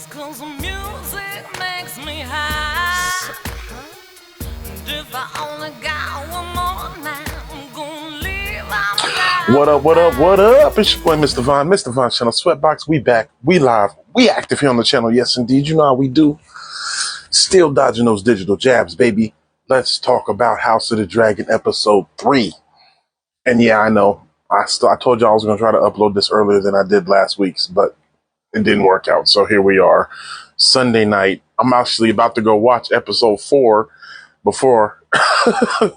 'cause the music makes me high. And if I only got one more night, I'm gonna leave out loud. What up, what up, what up? It's your boy, Mr. Von Channel Sweatbox. We back, we live, we active here on the channel. Yes, indeed. You know how we do. Still dodging those digital jabs, baby. Let's talk about House of the Dragon episode 3. And yeah, I know. I told you I was going to try to upload this earlier than I did last week's, but it didn't work out. So here we are, Sunday night. I'm actually about to go watch episode 4 before.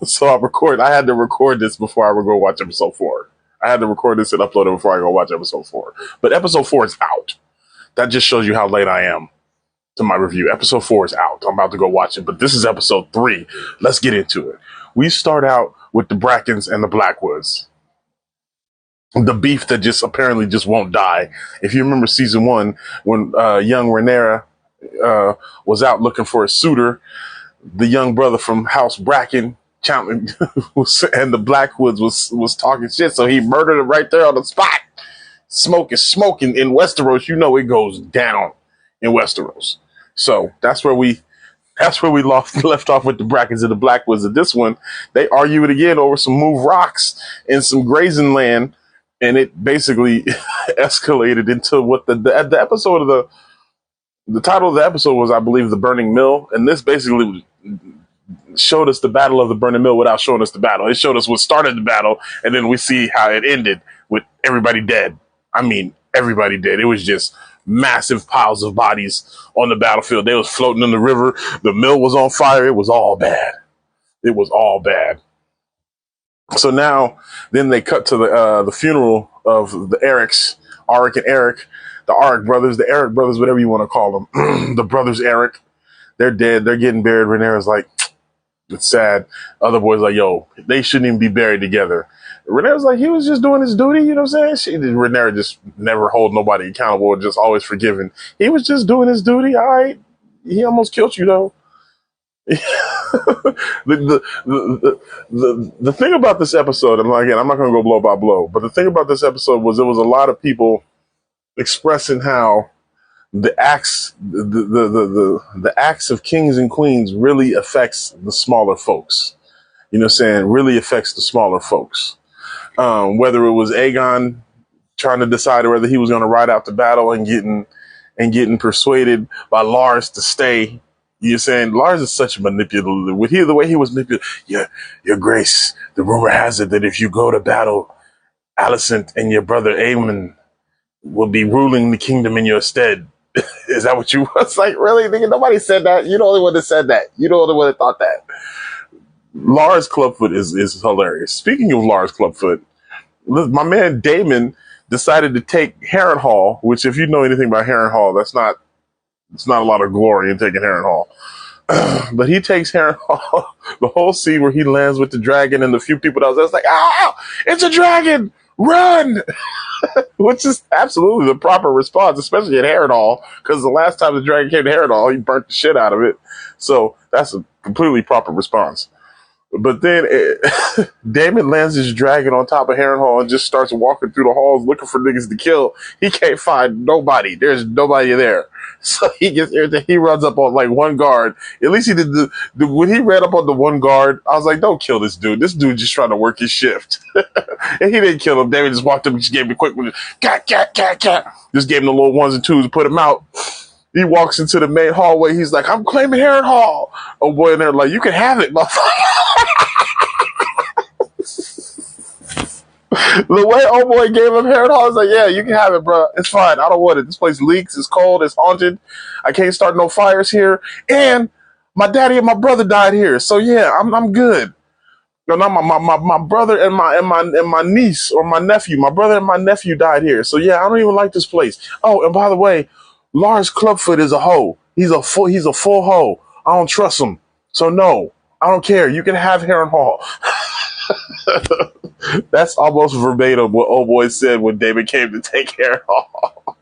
So I had to record this before I would go watch episode 4. I had to record this and upload it before I go watch episode 4. But episode 4 is out. That just shows you how late I am to my review. Episode 4 is out. I'm about to go watch it, but this is episode 3. Let's get into it. We start out with the Brackens and the Blackwoods. The beef that just apparently just won't die. If you remember season 1, when young Rhaenyra was out looking for a suitor, the young brother from House Bracken and the Blackwoods was talking shit, so he murdered him right there on the spot. Smoke is smoking in Westeros. You know it goes down in Westeros. So that's where we left off with the Brackens and the Blackwoods. And this one, they argue it again over some move rocks and some grazing land. And it basically escalated into what the episode of the title of the episode was, I believe, The Burning Mill. And this basically showed us the battle of the Burning Mill without showing us the battle. It showed us what started the battle, and then we see how it ended with everybody dead. I mean, everybody dead. It was just massive piles of bodies on the battlefield. They was floating in the river. The mill was on fire. It was all bad. It was all bad. So now, then they cut to the funeral of the Erics, Arik and Eric, the Arik brothers, the Eric brothers, whatever you want to call them. The brothers Eric, they're dead. They're getting buried. Rhaenyra's like, it's sad. Other boys like, yo, they shouldn't even be buried together. Rhaenyra's like, he was just doing his duty. You know what I'm saying? Rhaenyra just never hold nobody accountable, just always forgiving. He was just doing his duty. All right. He almost killed you, though. The thing about this episode, and again, I'm not going to go blow by blow, but the thing about this episode was there was a lot of people expressing how the acts of kings and queens really affects the smaller folks. You know what I'm saying? Really affects the smaller folks. Whether it was Aegon trying to decide whether he was going to ride out to battle and getting persuaded by Lars to stay. You're saying Lars is such a manipulative. With the way he was manipulative, your grace, the rumor has it that if you go to battle, Alicent and your brother Aemon will be ruling the kingdom in your stead. Is that what you was like? Really? Nigga, nobody said that. You're the only one that said that. You're the only one that thought that. Lars Clubfoot is hilarious. Speaking of Lars Clubfoot, my man Damon decided to take Harrenhal, which if you know anything about Harrenhal, it's not a lot of glory in taking Harrenhal. But he takes Harrenhal, the whole scene where he lands with the dragon and the few people that was there, it's like, it's a dragon! Run! Which is absolutely the proper response, especially at Harrenhal, because the last time the dragon came to Harrenhal, he burnt the shit out of it. So that's a completely proper response. But then Damon lands his dragon on top of Harrenhal and just starts walking through the halls looking for niggas to kill. He can't find nobody. There's nobody there. So he gets irritated. He runs up on like one guard. At least he did when he ran up on the one guard, I was like, don't kill this dude. This dude just trying to work his shift. And he didn't kill him. Damon just walked up and just gave him a quick one. Cat. Just gave him the little ones and twos to put him out. He walks into the main hallway. He's like, I'm claiming Harrenhal. Oh boy, and they're like, you can have it, motherfucker. The way old boy gave him Harrenhal, I was like, yeah, you can have it, bro. It's fine. I don't want it. This place leaks. It's cold. It's haunted. I can't start no fires here. And my daddy and my brother died here. So yeah, I'm good. No, my brother and my niece or my nephew. My brother and my nephew died here. So yeah, I don't even like this place. Oh, and by the way, Lars Clubfoot is a hoe. He's a full hoe. I don't trust him. So no, I don't care. You can have Harrenhal. That's almost verbatim what old boy said when David came to take Harrenhal.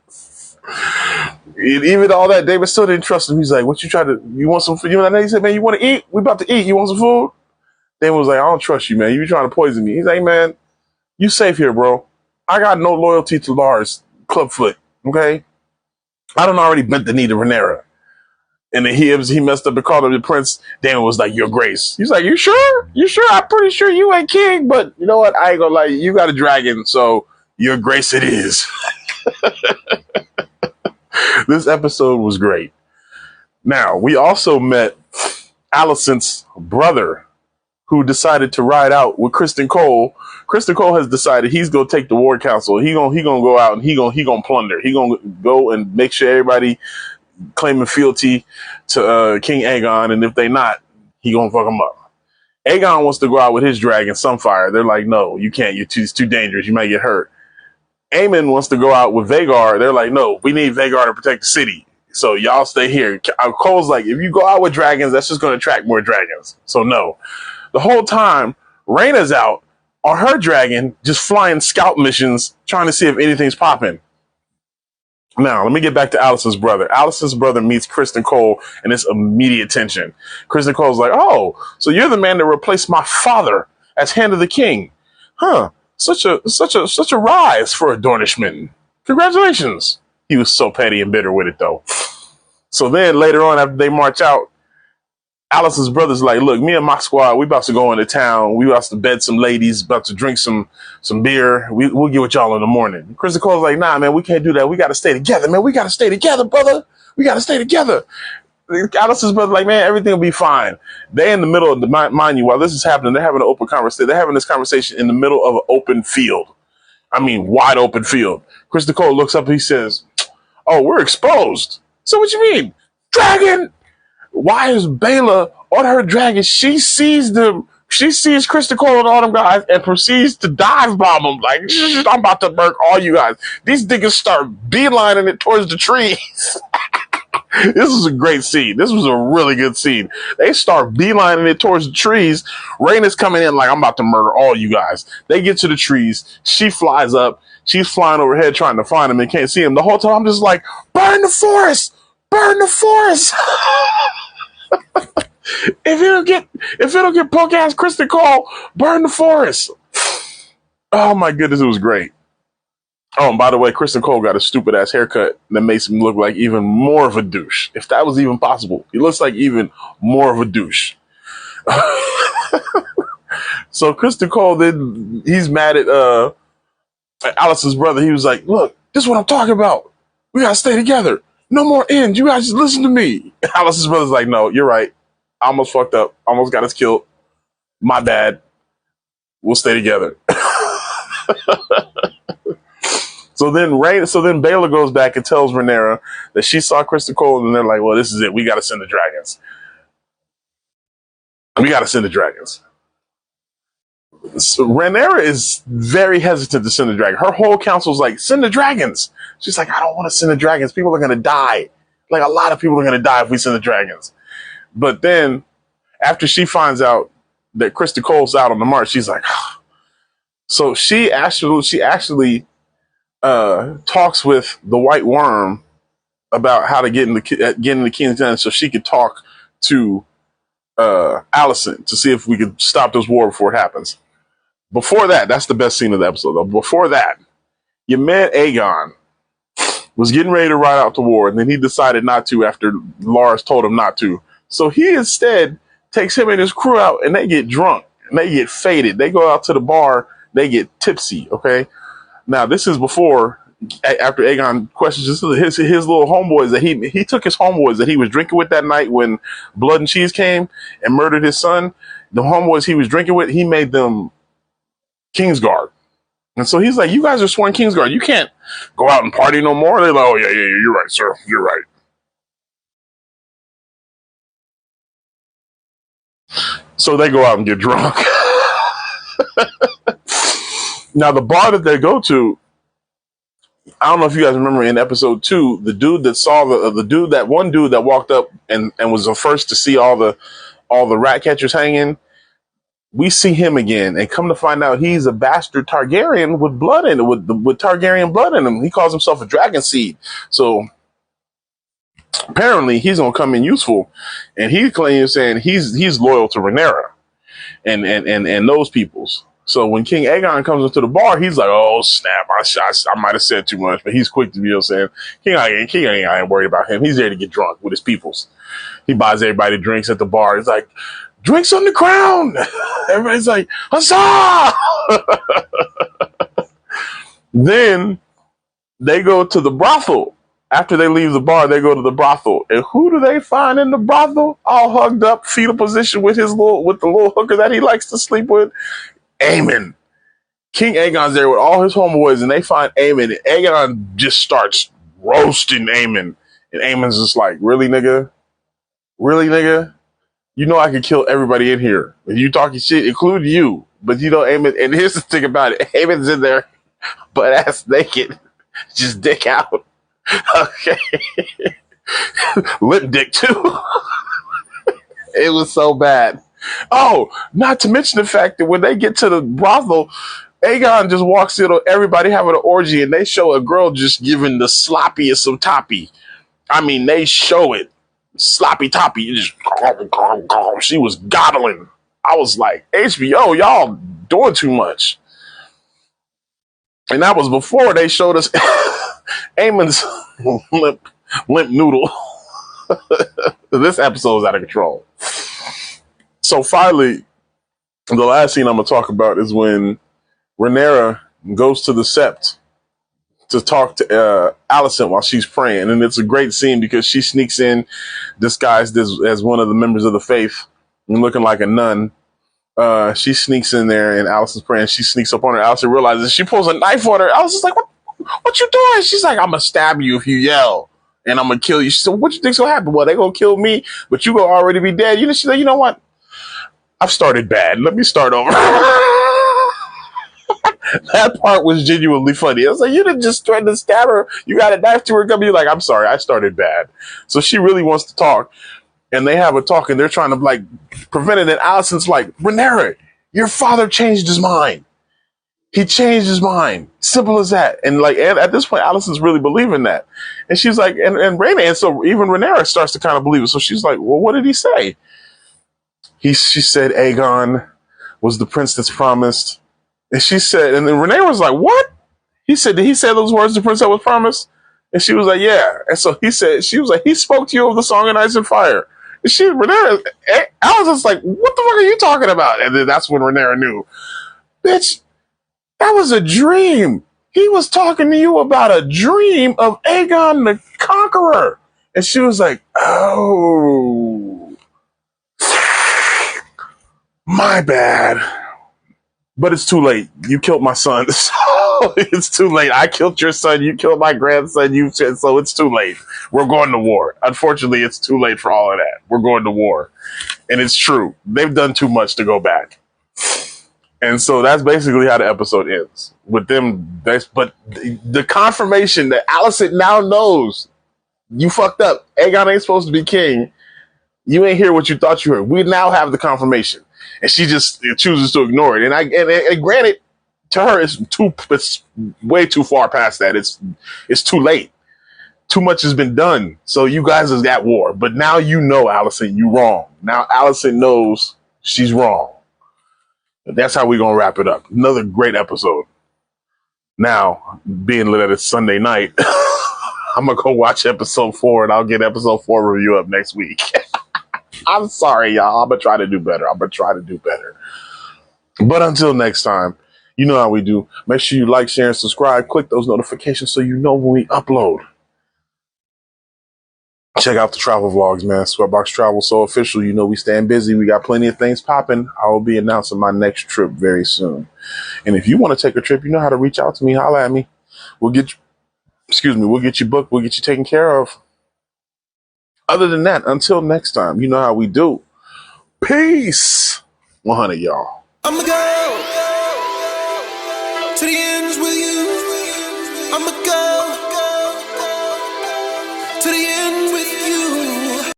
Even all that, David still didn't trust him. He's like, "What you want some food?" You know, he said, "Man, you want to eat? We about to eat. You want some food?" David was like, "I don't trust you, man. You trying to poison me." He's like, "Man, you safe here, bro. I got no loyalty to Lars Clubfoot. Okay, I done already bent the knee to Rhaenyra. And then he messed up and called him the prince. Damon was like, Your Grace. He's like, You sure? You sure? I'm pretty sure you ain't king, but you know what? I ain't gonna lie, you got a dragon, so Your Grace it is. This episode was great. Now, we also met Alicent's brother, who decided to ride out with Kristen Cole. Kristen Cole has decided he's gonna take the War Council. He gonna go out and he gonna plunder. He gonna go and make sure everybody claiming fealty to King Aegon, and if they not, he gonna fuck them up. Aegon wants to go out with his dragon Sunfire. They're like, no, you can't. It's too dangerous. You might get hurt. Aemon wants to go out with Vhagar. They're like, no, we need Vhagar to protect the city. So y'all stay here. Cole's like, if you go out with dragons, that's just going to attract more dragons. So no. The whole time, Rhaenyra's out on her dragon, just flying scout missions, trying to see if anything's popping. Now, let me get back to Alicent's brother. Alicent's brother meets Kristen Cole, and it's immediate tension. Kristen Cole's like, oh, so you're the man that replaced my father as Hand of the King. Huh. Such a rise for a Dornishman. Congratulations. He was so petty and bitter with it, though. So then later on, after they march out, Alicent's brother's like, look, me and my squad, we about to go into town. We about to bed some ladies, about to drink some beer. We'll get with y'all in the morning. Kristen Cole's like, nah, man, we can't do that. We got to stay together, man. We got to stay together, brother. We got to stay together. Alicent's brother's like, man, everything will be fine. They in the middle of the, mind you, while this is happening, they're having an open conversation. They're having this conversation in the middle of an open field. I mean, wide open field. Kristen Cole looks up and he says, oh, we're exposed. So what you mean? Dragon! Why is Baela on her dragon? She sees Kristen Cole and all them guys and proceeds to dive bomb them. Like, I'm about to murk all you guys. These niggas start beelining it towards the trees. This was a great scene. This was a really good scene. They start beelining it towards the trees. Rhaenyra's coming in like, I'm about to murder all you guys. They get to the trees. She flies up. She's flying overhead trying to find him and can't see him. The whole time I'm just like, burn the forest! Burn the forest! If it'll get punk ass Kristen Cole, burn the forest. Oh my goodness, it was great. Oh, and by the way, Kristen Cole got a stupid ass haircut that makes him look like even more of a douche. If that was even possible, he looks like even more of a douche. So Kristen Cole, then he's mad at Alicent's brother. He was like, look, this is what I'm talking about. We gotta stay together. No more ends. You guys just listen to me. Alicent's brother's like, no, you're right. I almost fucked up. Almost got us killed. My bad. We'll stay together. So then Baela goes back and tells Rhaenyra that she saw Kristen Cole, and they're like, well, this is it. We got to send the dragons. So Rhaenyra is very hesitant to send the dragon. Her whole council's like, send the dragons. She's like, I don't want to send the dragons. People are going to die. Like, a lot of people are going to die if we send the dragons. But then after she finds out that Kristen Cole's out on the march, she's like, oh. So she actually talks with the White Worm about how to get in the King's Den so she could talk to Alicent to see if we could stop this war before it happens. Before that, that's the best scene of the episode, though. Before that, your man Aegon was getting ready to ride out to war, and then he decided not to after Lars told him not to. So he instead takes him and his crew out, and they get drunk, and they get faded. They go out to the bar, they get tipsy, okay? Now, this is before, after Aegon questions his little homeboys that he took his homeboys that he was drinking with that night when Blood and Cheese came and murdered his son. The homeboys he was drinking with, he made them Kingsguard. And so he's like, you guys are sworn Kingsguard. You can't go out and party no more. They're like, oh, yeah, you're right, sir. You're right. So they go out and get drunk. Now, the bar that they go to, I don't know if you guys remember in episode 2, the dude that saw that one dude that walked up and was the first to see all the rat catchers hanging. We see him again, and come to find out he's a bastard Targaryen with blood in it, with Targaryen blood in him. He calls himself a dragon seed. So apparently he's gonna come in useful, and he claims saying he's loyal to Rhaenyra and those peoples. So when King Aegon comes into the bar, he's like, oh, snap, I might have said too much, but he's quick to, saying, King Aegon ain't worried about him. He's there to get drunk with his peoples. He buys everybody drinks at the bar. He's like, drinks on the crown. Everybody's like, huzzah! Then they go to the brothel. After they leave the bar, they go to the brothel. And who do they find in the brothel? All hugged up, fetal position with the little hooker that he likes to sleep with? Aemon. King Aegon's there with all his homeboys, and they find Aemon. And Aegon just starts roasting Aemon. And Aemon's just like, really, nigga? Really, nigga? You know I could kill everybody in here. If you talking shit, including you. But Aemon, and here's the thing about it. Aemon's in there, butt ass naked. Just dick out. Okay. Lip dick too. It was so bad. Oh, not to mention the fact that when they get to the brothel, Aegon just walks in on everybody having an orgy, and they show a girl just giving the sloppiest of toppy. I mean, they show it. Sloppy toppy. Just, she was gobbling. I was like, HBO, y'all doing too much. And that was before they showed us Aemon's limp noodle. This episode is out of control. So finally, the last scene I'm going to talk about is when Rhaenyra goes to the Sept to talk to Alicent while she's praying. And it's a great scene because she sneaks in disguised as one of the members of the faith and looking like a nun. She sneaks in there and Alicent's praying. She sneaks up on her. Alicent realizes she pulls a knife on her. Alicent's like, what you doing? She's like, I'm going to stab you if you yell. And I'm going to kill you. She said, what you think's going to happen? Well, they going to kill me, but you going to already be dead. She's like, you know what? I've started bad. Let me start over. That part was genuinely funny. I was like, you didn't just threaten to stab her. You got a knife to her gun. You're like, I'm sorry, I started bad. So she really wants to talk. And they have a talk and they're trying to like prevent it. And Alicent's like, Rhaenyra, your father changed his mind. He changed his mind. Simple as that. And like, and at this point, Alicent's really believing that. And she's like, and Rhaenyra, and so even Rhaenyra starts to kind of believe it. So she's like, well, what did he say? She said Aegon was the prince that's promised. And she said, and then Rhaenyra was like, what? Did he say those words, the prince that was promised? And she was like, yeah. And so she was like, he spoke to you of the Song of Ice and Fire. And Rhaenyra, I was just like, what the fuck are you talking about? And then that's when Rhaenyra knew, bitch, that was a dream. He was talking to you about a dream of Aegon the Conqueror. And she was like, oh, my bad. But it's too late. You killed my son. So it's too late. I killed your son. You killed my grandson. So it's too late. We're going to war. Unfortunately, it's too late for all of that. We're going to war. And it's true. They've done too much to go back. And so that's basically how the episode ends. With them, but the confirmation that Alicent now knows you fucked up. Aegon ain't supposed to be king. You ain't hear what you thought you heard. We now have the confirmation. And she just chooses to ignore it. And granted, to her, it's way too far past that. It's too late. Too much has been done. So you guys is at war. But now you know, Alicent, you wrong. Now Alicent knows she's wrong. And that's how we're going to wrap it up. Another great episode. Now, being that it's Sunday night, I'm going to go watch episode 4 and I'll get episode 4 review up next week. I'm sorry, y'all. I'm going to try to do better. But until next time, you know how we do. Make sure you like, share, and subscribe. Click those notifications so you know when we upload. Check out the travel vlogs, man. Sweatbox Travel so official. You know we staying busy. We got plenty of things popping. I will be announcing my next trip very soon. And if you want to take a trip, you know how to reach out to me. Holla at me. We'll get you booked. We'll get you taken care of. Other than that, until next time, you know how we do. Peace. 100, y'all. I'ma go to the ends with you. I'ma go.